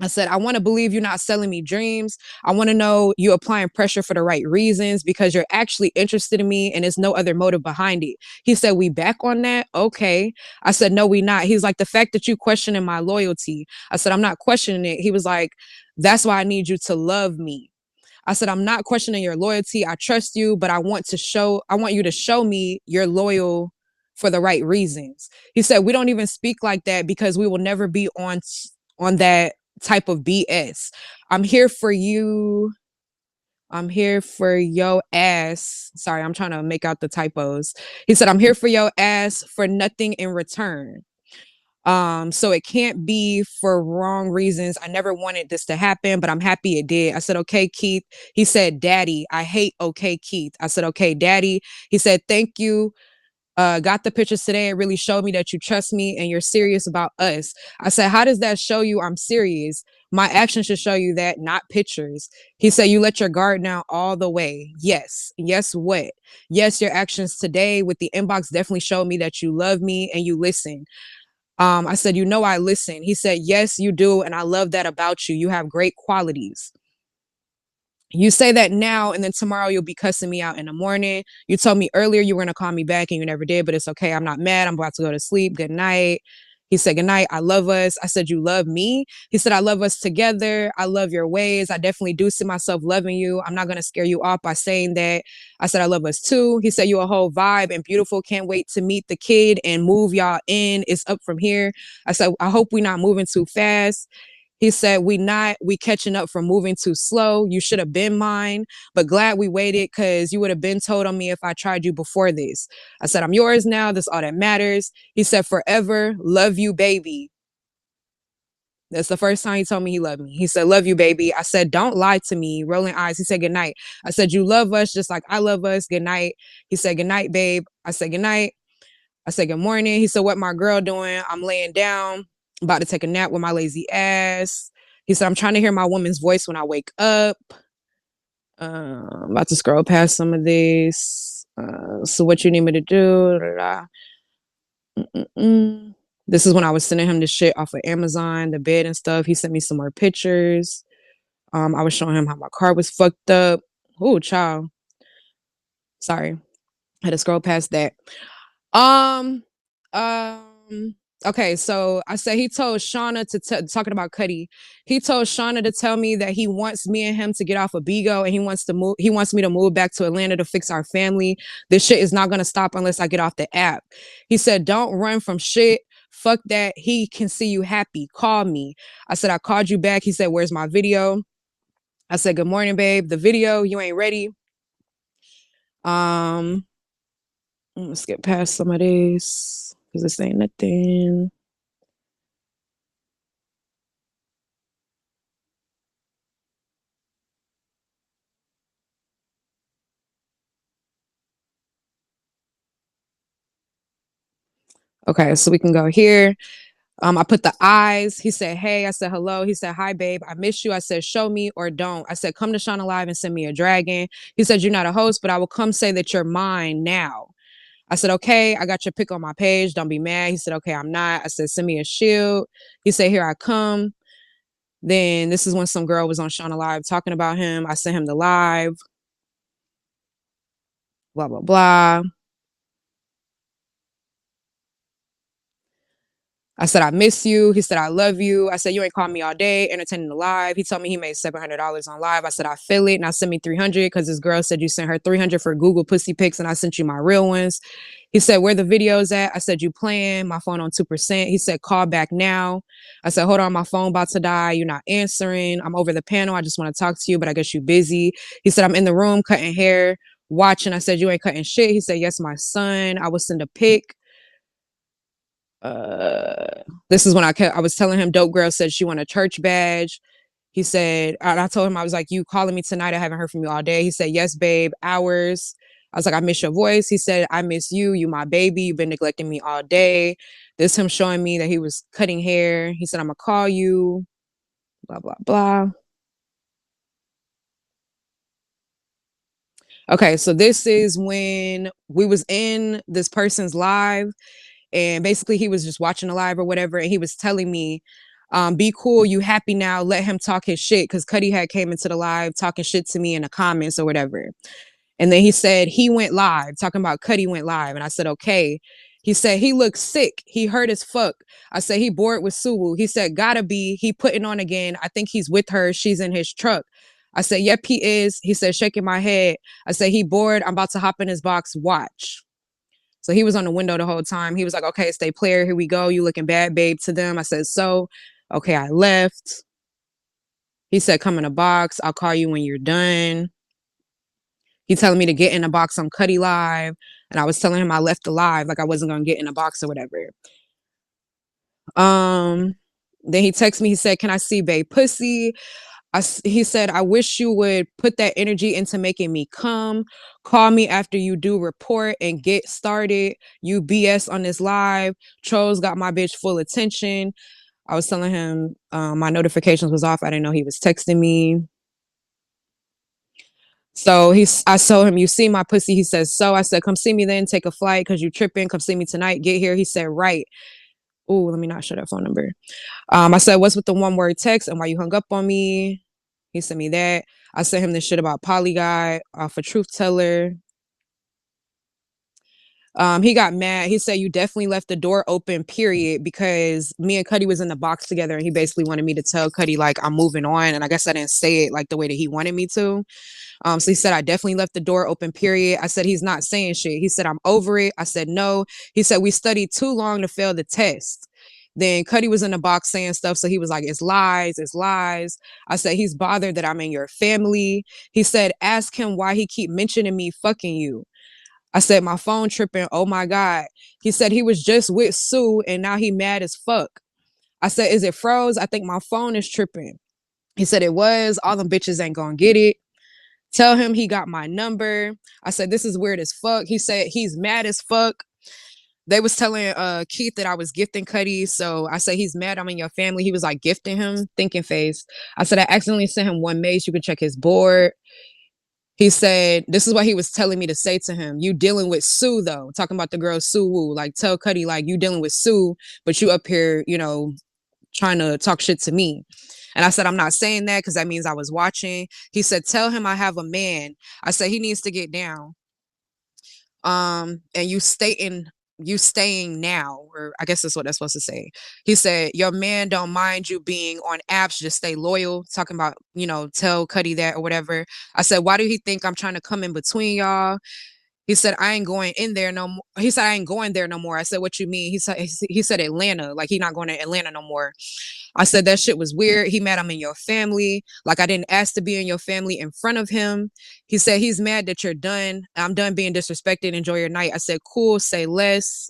I said, I want to believe you're not selling me dreams. I want to know you applying pressure for the right reasons because you're actually interested in me and there's no other motive behind it. He said, we back on that? Okay. I said, no, we not. He's like, the fact that you questioning my loyalty. I said, I'm not questioning it. He was like, that's why I need you to love me. I said, I'm not questioning your loyalty. I trust you, but I want you to show me you're loyal for the right reasons. He said, we don't even speak like that because we will never be on that type of BS. I'm here for you. I'm here for yo ass. Sorry, I'm trying to make out the typos. He said, I'm here for yo ass for nothing in return. So it can't be for wrong reasons. I never wanted this to happen, but I'm happy it did. I said, okay, Keith. He said, Daddy. I hate okay, Keith. I said, okay, Daddy. He said, thank you. Got the pictures today. It really showed me that you trust me and you're serious about us. I said, how does that show you I'm serious? My actions should show you that, not pictures. He said, you let your guard down all the way. Yes. Yes, what? Yes, your actions today with the inbox definitely showed me that you love me and you listen. I said, you know, I listen. He said, yes, you do. And I love that about you. You have great qualities. You say that now and then tomorrow you'll be cussing me out in the morning. You told me earlier you were going to call me back and you never did, but it's okay. I'm not mad. I'm about to go to sleep. Good night. He said, good night. I love us. I said, you love me. He said, I love us together. I love your ways. I definitely do see myself loving you. I'm not going to scare you off by saying that. I said, I love us too. He said, you a whole vibe and beautiful. Can't wait to meet the kid and move y'all in. It's up from here. I said, I hope we're not moving too fast. He said, we catching up from moving too slow. You should have been mine, but glad we waited because you would have been told on me if I tried you before this. I said, I'm yours now. That's all that matters. He said, forever, love you, baby. That's the first time he told me he loved me. He said, love you, baby. I said, don't lie to me. Rolling eyes. He said, good night. I said, you love us just like I love us. Good night. He said, good night, babe. I said, good night. I said, good morning. He said, what my girl doing? I'm laying down, about to take a nap with my lazy ass. He said, I'm trying to hear my woman's voice when I wake up. I'm about to scroll past some of these. So what you need me to do? This is when I was sending him the shit off of Amazon, the bed and stuff. He sent me some more pictures. I was showing him how my car was fucked up. Oh, child. Sorry. I had to scroll past that. Um, okay, so I said he told Shauna talking about Cuddy. He told Shauna to tell me that he wants me and him to get off of Bigo and he wants me to move back to Atlanta to fix our family. This shit is not gonna stop unless I get off the app. He said, don't run from shit. Fuck that. He can see you happy. Call me. I said, I called you back. He said, where's my video? I said, good morning, babe. The video, you ain't ready. Let's get past some of this because this ain't nothing. Okay, so we can go here. I put the eyes. He said, hey. I said, hello. He said, hi, babe. I miss you. I said, show me or don't. I said, come to Shauna Live and send me a dragon. He said, you're not a host, but I will come say that you're mine now. I said, okay, I got your pic on my page. Don't be mad. He said, okay, I'm not. I said, send me a shield. He said, here I come. Then this is when some girl was on Shauna Live talking about him. I sent him the live, blah, blah, blah. I said, I miss you. He said, I love you. I said, you ain't called me all day, entertaining the live. He told me he made $700 on live. I said, I feel it. Now send me 300 because this girl said you sent her 300 for Google pussy pics and I sent you my real ones. He said, where the videos at? I said, you playing? My phone on 2%. He said, call back now. I said, hold on, my phone about to die. You're not answering. I'm over the panel. I just want to talk to you, but I guess you busy. He said, I'm in the room cutting hair, watching. I said, you ain't cutting shit. He said, yes, my son. I will send a pic. This is when I was telling him dope girl said she want a church badge. He said, and I told him, I was like, you calling me tonight? I haven't heard from you all day. He said, yes, babe, hours. I was like, I miss your voice. He said, I miss you. You my baby. You've been neglecting me all day. This him showing me that he was cutting hair. He said, I'm gonna call you, blah, blah, blah. Okay, so this is when we was in this person's live and basically he was just watching the live or whatever and he was telling me be cool, you happy now, let him talk his shit because Cuddy had came into the live talking shit to me in the comments or whatever. And then he said he went live talking about Cuddy went live and I said okay. He said he looks sick, he hurt as fuck. I said he bored with Suwu. He said gotta be, he putting on again. I think he's with her, she's in his truck. I said yep he is. He said shaking my head. I said he bored, I'm about to hop in his box, watch. So he was on the window the whole time. He was like, okay, stay player. Here we go. You looking bad, babe, to them. I said, so, okay, I left. He said, come in a box. I'll call you when you're done. He telling me to get in a box on Cuddy Live. And I was telling him I left the live, like I wasn't going to get in a box or whatever. Then he texted me. He said, can I see babe pussy? He said, I wish you would put that energy into making me come. Call me after you do report and get started. You BS on this live. Trolls got my bitch full attention. I was telling him my notifications was off. I didn't know he was texting me. So I told him, you see my pussy? He says, so I said, come see me then, take a flight because you tripping. Come see me tonight. Get here. He said, right. Oh, let me not show that phone number. I said, what's with the one word text and why you hung up on me? He sent me that. I sent him this shit about Poly Guy off a Truth Teller. He got mad. He said, you definitely left the door open, period, because me and Cuddy was in the box together and he basically wanted me to tell Cuddy, like, I'm moving on. And I guess I didn't say it like the way that he wanted me to. So he said, I definitely left the door open, period. I said, he's not saying shit. He said, I'm over it. I said, no. He said, we studied too long to fail the test. Then Cuddy was in the box saying stuff. So he was like, it's lies, it's lies. I said, he's bothered that I'm in your family. He said, ask him why he keep mentioning me fucking you. I said, my phone tripping. Oh my God. He said he was just with Sue and now he mad as fuck. I said, is it froze? I think my phone is tripping. He said it was. All them bitches ain't gonna get it. Tell him he got my number. I said, this is weird as fuck. He said he's mad as fuck. They was telling Keith that I was gifting Cuddy. So I said, he's mad I'm in your family. He was like gifting him, thinking face. I said, I accidentally sent him one mace. You can check his board. He said, this is what he was telling me to say to him. You dealing with Sue, though. Talking about the girl Sue Woo. Like, tell Cuddy, like, you dealing with Sue, but you up here, you know, trying to talk shit to me. And I said, I'm not saying that because that means I was watching. He said, tell him I have a man. I said, he needs to get down. And you staying now, or I guess that's what that's supposed to say. He said, your man don't mind you being on apps, just stay loyal. Talking about, you know, tell Cuddy that or whatever. I said, why do he think I'm trying to come in between y'all? He said, I ain't going in there no more. He said, I ain't going there no more. I said, what you mean? He said Atlanta, like he not going to Atlanta no more. I said, that shit was weird. He mad I'm in your family. Like I didn't ask to be in your family in front of him. He said, he's mad that you're done. I'm done being disrespected. Enjoy your night. I said, cool, say less.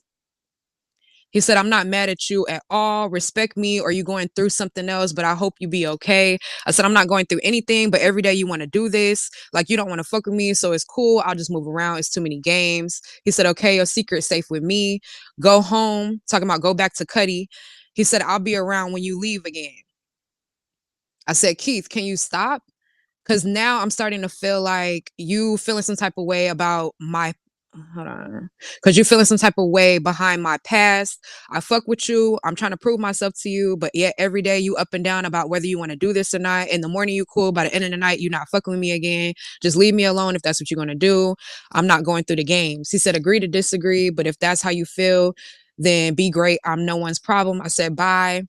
He said, I'm not mad at you at all. Respect me, or you going through something else, but I hope you be okay. I said, I'm not going through anything, but every day you want to do this. Like, you don't want to fuck with me, so it's cool. I'll just move around. It's too many games. He said, okay, your secret's safe with me. Go home. Talking about go back to Cuddy. He said, I'll be around when you leave again. I said, Keith, can you stop? Because now I'm starting to feel like you feeling some type of way about my hold on, because you feeling some type of way behind my past. I fuck with you, I'm trying to prove myself to you, but yet every day you up and down about whether you want to do this or not. In the morning you cool, by the end of the night you not fucking with me again. Just leave me alone if that's what you're going to do. I'm not going through the games. He said, agree to disagree, but if that's how you feel, then be great. I'm no one's problem. I said, bye.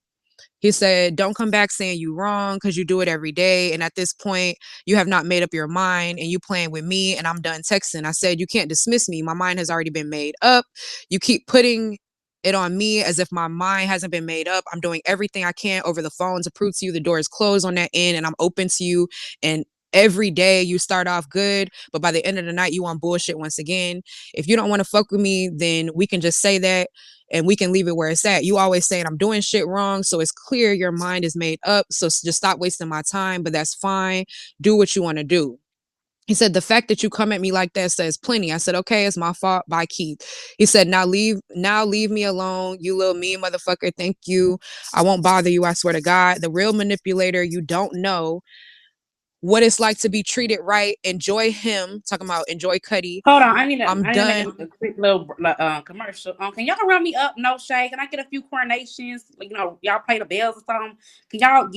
He said, don't come back saying you wrong because you do it every day. And at this point, you have not made up your mind and you playing with me and I'm done texting. I said, you can't dismiss me. My mind has already been made up. You keep putting it on me as if my mind hasn't been made up. I'm doing everything I can over the phone to prove to you the door is closed on that end and I'm open to you. And every day you start off good, but by the end of the night, you want bullshit once again. If you don't want to fuck with me, then we can just say that and we can leave it where it's at. You always saying I'm doing shit wrong, so it's clear your mind is made up. So just stop wasting my time, but that's fine. Do what you want to do. He said, the fact that you come at me like that says plenty. I said, okay, it's my fault. Bye, Keith. He said, now leave me alone. You little mean motherfucker. Thank you. I won't bother you. I swear to God. The real manipulator, you don't know what it's like to be treated right. Enjoy him. Talking about enjoy Cuddy. Hold on, I need to I'm make done. a quick little commercial. Can y'all run me up? No shade. Can I get a few coronations? Like, y'all play the bells or something. Can y'all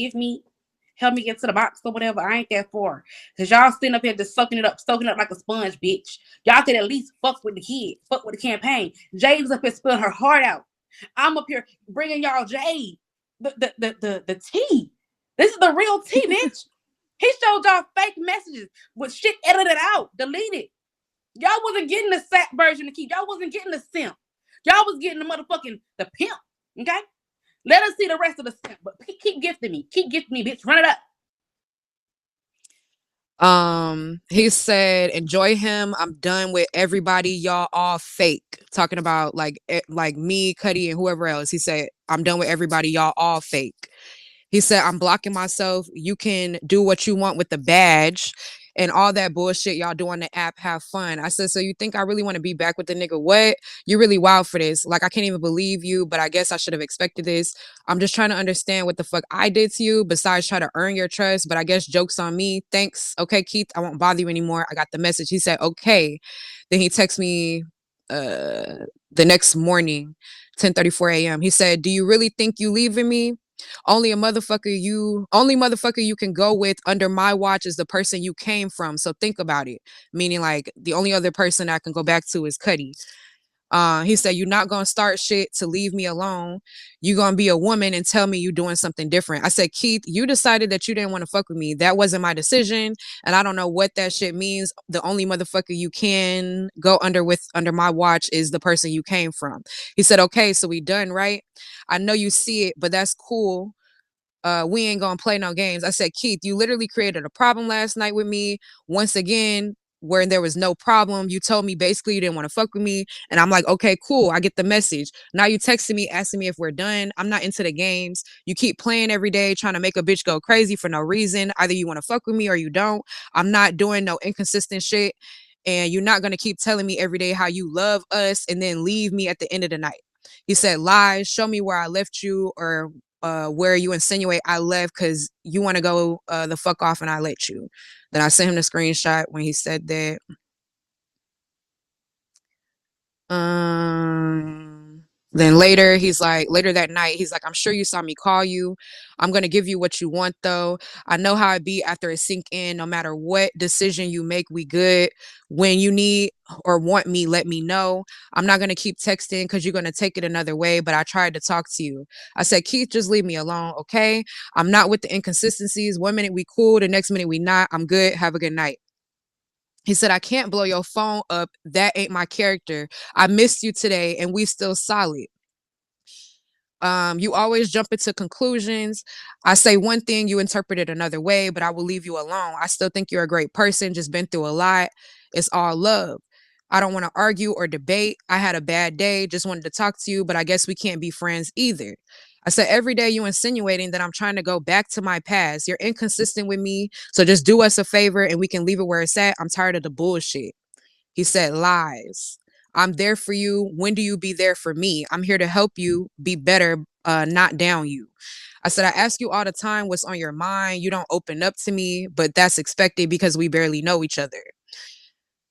help me get to the box or whatever? I ain't that far. Cause y'all sitting up here just soaking up like a sponge, bitch. Y'all could at least fuck with the kid, fuck with the campaign. Jade's up here spilling her heart out. I'm up here bringing y'all Jade, the tea. This is the real tea, bitch. He showed y'all fake messages with shit edited out, deleted. Y'all wasn't getting the sap version of Keith. Y'all wasn't getting the simp. Y'all was getting the motherfucking the pimp. Okay? Let us see the rest of the simp. But keep gifting me. Keep gifting me, bitch. Run it up. He said, enjoy him. I'm done with everybody. Y'all all fake. Talking about like me, Cuddy, and whoever else. He said, I'm done with everybody. Y'all all fake. He said, I'm blocking myself. You can do what you want with the badge and all that bullshit y'all do on the app. Have fun. I said, so you think I really want to be back with the nigga? What? You really wild for this. Like, I can't even believe you, but I guess I should have expected this. I'm just trying to understand what the fuck I did to you besides try to earn your trust. But I guess joke's on me. Thanks. Okay, Keith, I won't bother you anymore. I got the message. He said, okay. Then he texted me the next morning, 10:34 a.m. He said, do you really think you leaving me? Only motherfucker you can go with under my watch is the person you came from. So think about it. Meaning like the only other person I can go back to is Cuddy. He said, you're not gonna start shit to leave me alone. You gonna be a woman and tell me you doing something different. I said, Keith, you decided that you didn't want to fuck with me. That wasn't my decision. And I don't know what that shit means. The only motherfucker you can go under my watch is the person you came from. He said, okay, so we done, right? I know you see it, but that's cool. We ain't gonna play no games. I said, Keith, you literally created a problem last night with me. Once again, where there was no problem, you told me basically you didn't want to fuck with me. And I'm like, okay, cool. I get the message. Now you texting me, asking me if we're done. I'm not into the games. You keep playing every day, trying to make a bitch go crazy for no reason. Either you want to fuck with me or you don't. I'm not doing no inconsistent shit. And you're not gonna keep telling me every day how you love us and then leave me at the end of the night. He said, lies, show me where I left you or where you insinuate I left because you want to go the fuck off and I let you. Then I sent him the screenshot when he said that. Then later that night, he's like, I'm sure you saw me call you. I'm going to give you what you want, though. I know how it be after it sink in. No matter what decision you make, we good. When you need or want me, let me know. I'm not going to keep texting because you're going to take it another way, but I tried to talk to you. I said, Keith, just leave me alone, okay? I'm not with the inconsistencies. 1 minute we cool, the next minute we not. I'm good. Have a good night. He said, I can't blow your phone up. That ain't my character. I missed you today and we still solid. You always jump into conclusions. I say one thing, you interpret it another way, but I will leave you alone. I still think you're a great person, just been through a lot. It's all love. I don't want to argue or debate. I had a bad day, just wanted to talk to you, but I guess we can't be friends either. I said, every day you insinuating that I'm trying to go back to my past. You're inconsistent with me. So just do us a favor and we can leave it where it's at. I'm tired of the bullshit. He said, lies. I'm there for you. When do you be there for me? I'm here to help you be better, not down you. I said, I ask you all the time what's on your mind. You don't open up to me, but that's expected because we barely know each other.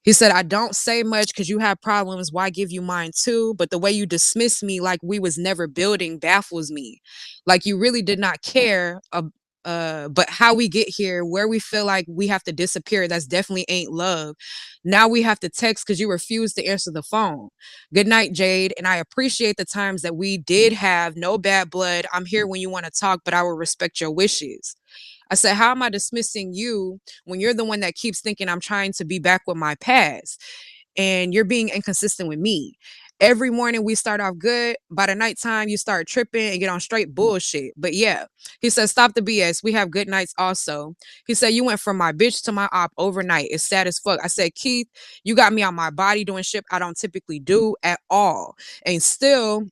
He said, I don't say much because you have problems. Why give you mine too? But the way you dismiss me like we was never building baffles me. Like you really did not care. But how we get here, where we feel like we have to disappear, that's definitely ain't love. Now we have to text because you refuse to answer the phone. Good night, Jade. And I appreciate the times that we did have no bad blood. I'm here when you want to talk, but I will respect your wishes. I said, how am I dismissing you when you're the one that keeps thinking I'm trying to be back with my past and you're being inconsistent with me? Every morning we start off good. By the nighttime, you start tripping and get on straight bullshit. But yeah, he said, stop the BS. We have good nights also. He said, you went from my bitch to my op overnight. It's sad as fuck. I said, Keith, you got me on my body doing shit I don't typically do at all. And still,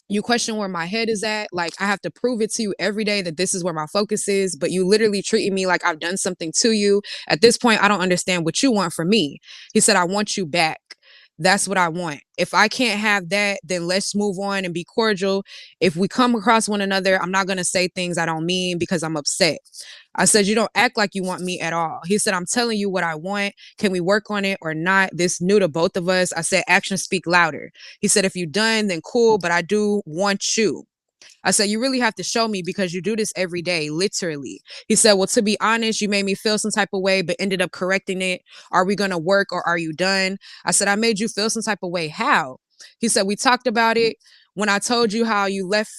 you question where my head is at. Like I have to prove it to you every day that this is where my focus is, but you literally treating me like I've done something to you. At this point, I don't understand what you want from me. He said, I want you back. That's what I want. If I can't have that, then let's move on and be cordial. If we come across one another, I'm not going to say things I don't mean because I'm upset. I said, you don't act like you want me at all. He said, I'm telling you what I want. Can we work on it or not? This new to both of us. I said, actions speak louder. He said, if you're done, then cool, but I do want you. I said, you really have to show me because you do this every day, literally. He said, well, to be honest, you made me feel some type of way, but ended up correcting it. Are we going to work or are you done? I said, I made you feel some type of way. How? He said, we talked about it. When I told you how you left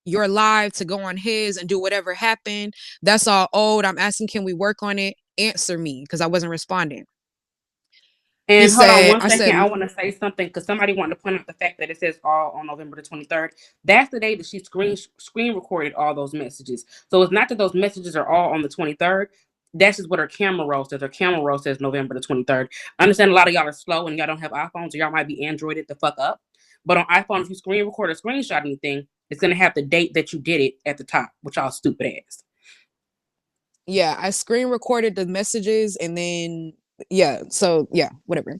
your live to go on his and do whatever happened, that's all old. I'm asking, can we work on it? Answer me because I wasn't responding. He And hold on said, one I second. said, I want to say something because somebody wanted to point out the fact that it says all on November the 23rd. That's the day that she screen recorded all those messages. So it's not that those messages are all on the 23rd. That's just what her camera roll says. Her camera roll says November the 23rd. I understand a lot of y'all are slow and y'all don't have iPhones, or y'all might be Androided the fuck up. But on iPhone, if you screen record or screenshot anything, it's gonna have the date that you did it at the top, which y'all stupid ass. yeah, I screen recorded the messages and then yeah, so yeah, whatever.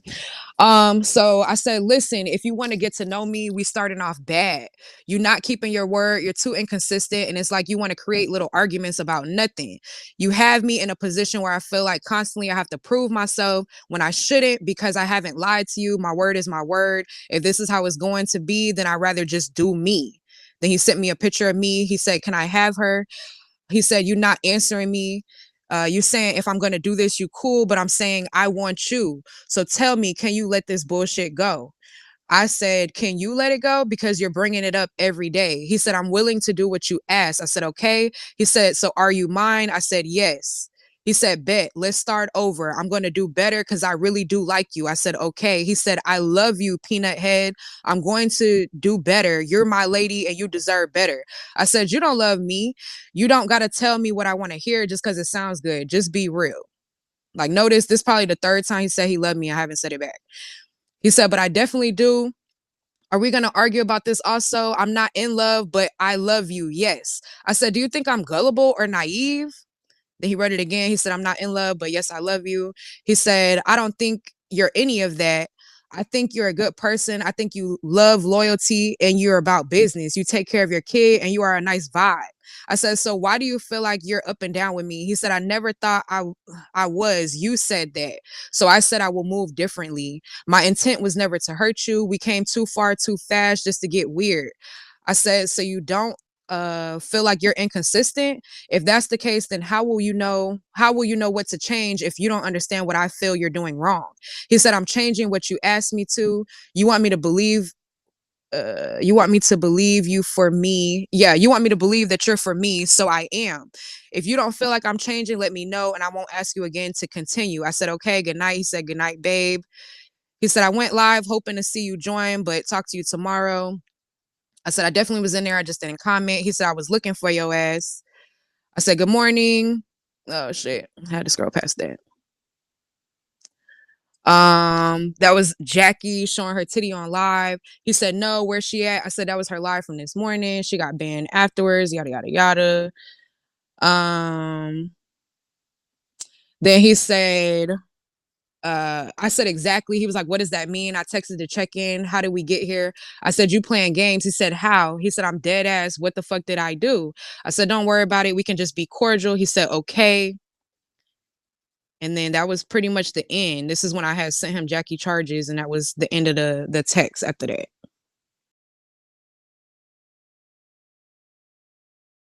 So I said, listen, if you want to get to know me, we starting off bad. You're not keeping your word, you're too inconsistent, and it's like you want to create little arguments about nothing. You have me in a position where I feel like constantly I have to prove myself when I shouldn't because I haven't lied to you. My word is my word. If this is how it's going to be, then I'd rather just do me. Then he sent me a picture of me. He said, can I have her? He said, you're not answering me. You saying if I'm gonna do this, you cool, but I'm saying I want you. So tell me, can you let this bullshit go? I said, can you let it go? Because you're bringing it up every day. He said, I'm willing to do what you ask. I said, okay. He said, so are you mine? I said, yes. He said, bet, let's start over. I'm going to do better because I really do like you. I said, okay. He said, I love you, peanut head. I'm going to do better. You're my lady and you deserve better. I said, you don't love me. You don't got to tell me what I want to hear just because it sounds good. Just be real. Like, notice this is probably the third time he said he loved me. I haven't said it back. He said, but I definitely do. Are we going to argue about this also? I'm not in love, but I love you. Yes. I said, do you think I'm gullible or naive? Then he read it again. He said, I'm not in love, but yes, I love you. He said, I don't think you're any of that. I think you're a good person. I think you love loyalty and you're about business. You take care of your kid and you are a nice vibe. I said, so why do you feel like you're up and down with me? He said, I never thought I was. You said that. So I said I will move differently. My intent was never to hurt you. We came too far too fast just to get weird. I said, so you don't feel like you're inconsistent? If that's the case, then how will you know what to change if you don't understand what I feel you're doing wrong? He said, I'm changing what you asked me to. You want me to believe you want me to believe you for me. Yeah, you want me to believe that you're for me, so I am. If you don't feel like I'm changing, let me know and I won't ask you again to continue. I said, okay, good night. He said, good night, babe. He said, I went live hoping to see you join, but talk to you tomorrow. I said, I definitely was in there. I just didn't comment. He said, I was looking for your ass. I said, good morning. Oh, shit. I had to scroll past that. That was Jackie showing her titty on live. He said, no, where's she at? I said that was her live from this morning. She got banned afterwards, yada yada yada. Um, then he said, I said exactly. He was like, what does that mean? I texted to check in. How did we get here? I said, you playing games. He said, how? He said, I'm dead ass. What the fuck did I do? I said, don't worry about it. We can just be cordial. He said, okay. And then that was pretty much the end. This is when I had sent him Jackie charges, and that was the end of the text after that.